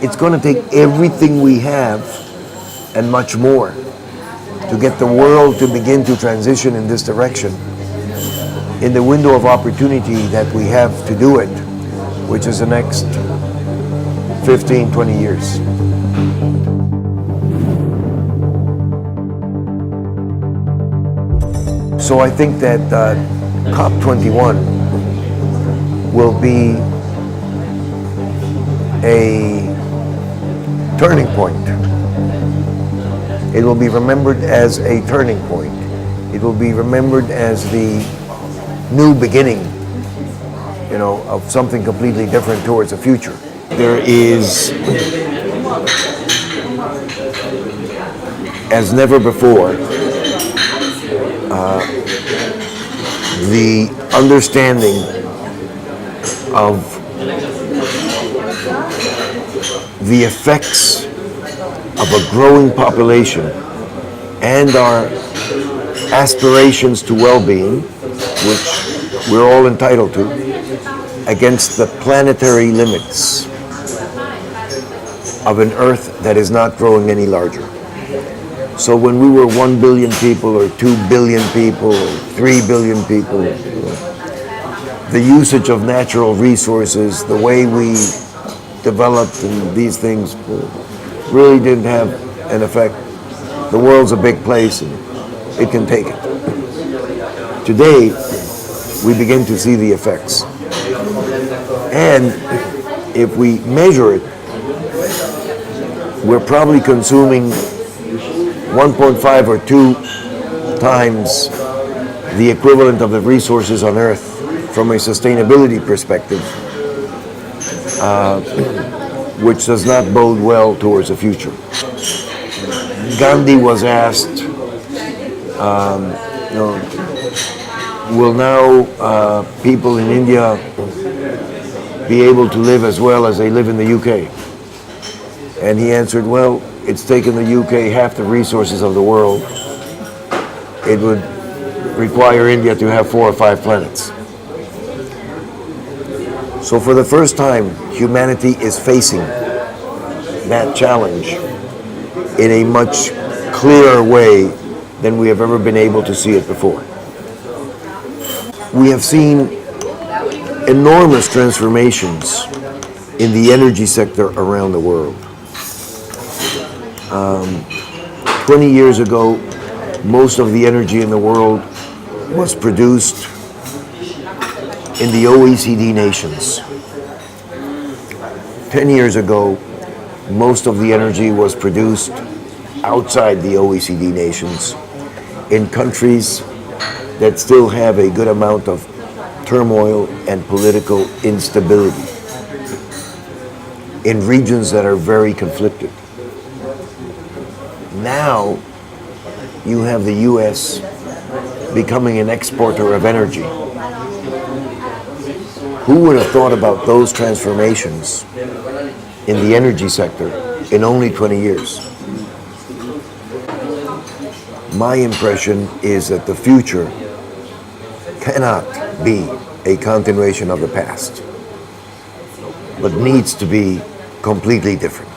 it's going to take everything we have and much more to get the world to begin to transition in this direction in the window of opportunity that we have to do it, which is the next 15, 20 years. So I think that COP21 will be a turning point. It will be remembered as a turning point. It will be remembered as the new beginning, of something completely different towards the future. There is, as never before, the understanding of the effects of a growing population and our aspirations to well-being, which we're all entitled to, against the planetary limits of an Earth that is not growing any larger. So when we were 1 billion people or 2 billion people or 3 billion people, the usage of natural resources, the way we developed and these things really didn't have an effect. The world's a big place and it can take it. Today, we begin to see the effects. And if we measure it, we're probably consuming 1.5 or 2 times the equivalent of the resources on Earth from a sustainability perspective, which does not bode well towards the future. Gandhi was asked, will now people in India be able to live as well as they live in the UK? And he answered, well, it's taken the UK half the resources of the world. It would require India to have 4 or 5 planets. So for the first time, humanity is facing that challenge in a much clearer way than we have ever been able to see it before. We have seen enormous transformations in the energy sector around the world. 20 years ago, most of the energy in the world was produced in the OECD nations. 10 years ago, most of the energy was produced outside the OECD nations in countries that still have a good amount of turmoil and political instability, in regions that are very conflicted. Now, you have the US becoming an exporter of energy. Who would have thought about those transformations in the energy sector in only 20 years? My impression is that the future cannot be a continuation of the past, but needs to be completely different.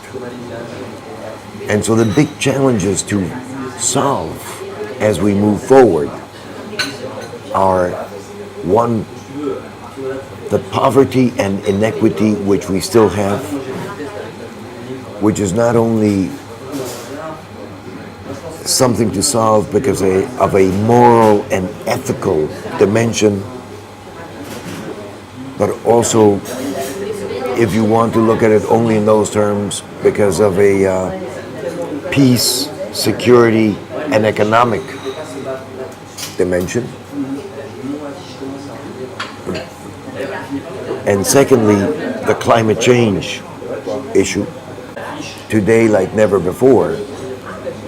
And so the big challenges to solve as we move forward are, one, the poverty and inequity which we still have, which is not only something to solve because of a moral and ethical dimension, but also, if you want to look at it only in those terms, because of a peace, security, and economic dimension. And secondly, the climate change issue. Today, like never before,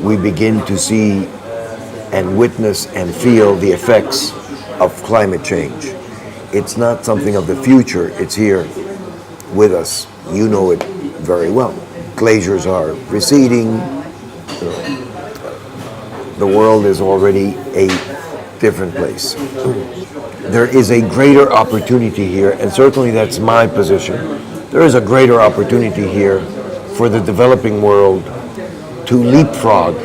we begin to see and witness and feel the effects of climate change. It's not something of the future, it's here with us. You know it very well. Glaciers are receding. The world is already a different place. There is a greater opportunity here, and certainly that's my position. There is a greater opportunity here for the developing world to leapfrog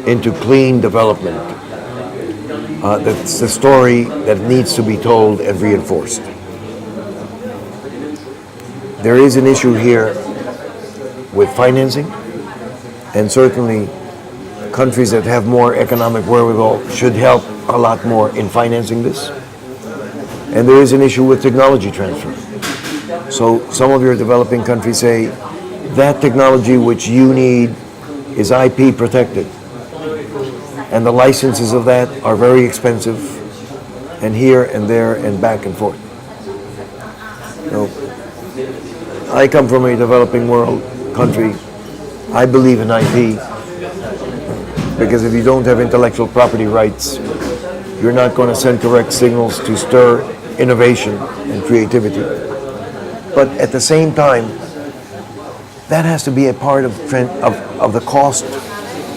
into clean development. That's the story that needs to be told and reinforced. There is an issue here with financing, and certainly countries that have more economic wherewithal should help a lot more in financing this. And there is an issue with technology transfer. So some of your developing countries say that technology which you need is IP protected, and the licenses of that are very expensive, and here and there and back and forth. So, I come from a developing world country. I believe in IP, because if you don't have intellectual property rights, you're not going to send correct signals to stir innovation and creativity. But at the same time, that has to be a part of the cost.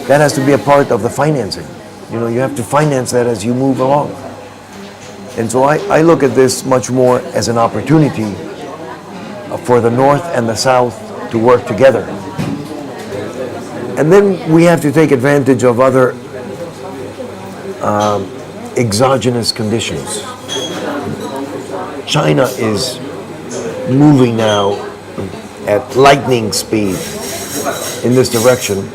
That has to be a part of the financing. You know, you have to finance that as you move along. And so I look at this much more as an opportunity for the North and the South to work together. And then we have to take advantage of other exogenous conditions. China is moving now at lightning speed in this direction,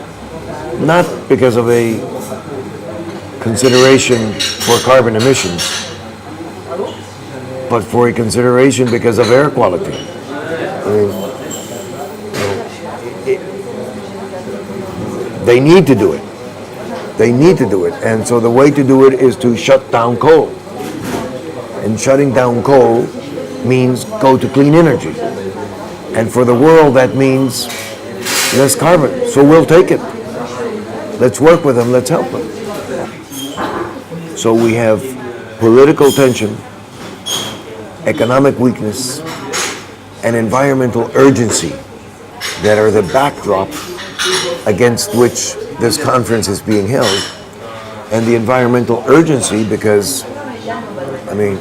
not because of a consideration for carbon emissions, but for a consideration because of air quality. I mean, they need to do it. They need to do it. And so the way to do it is to shut down coal. And shutting down coal means go to clean energy. And for the world, that means less carbon. So we'll take it. Let's work with them. Let's help them. So we have political tension, economic weakness, and environmental urgency that are the backdrop against which this conference is being held. And the environmental urgency because, I mean,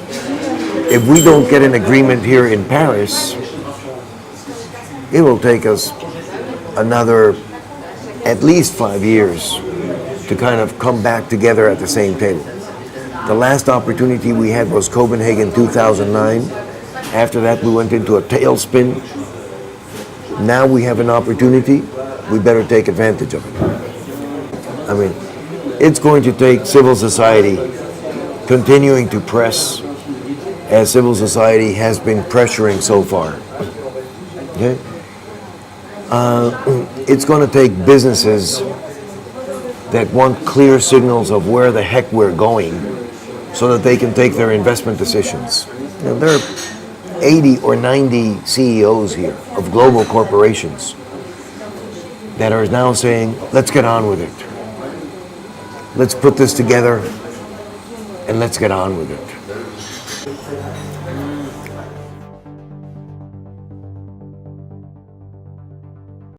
if we don't get an agreement here in Paris, it will take us another at least 5 years to kind of come back together at the same table. The last opportunity we had was Copenhagen 2009. After that, we went into a tailspin. Now we have an opportunity. We better take advantage of it. I mean, it's going to take civil society continuing to press as civil society has been pressuring so far. Okay? It's going to take businesses that want clear signals of where the heck we're going so that they can take their investment decisions. You know, there are 80 or 90 CEOs here of global corporations that are now saying, let's get on with it. Let's put this together and let's get on with it.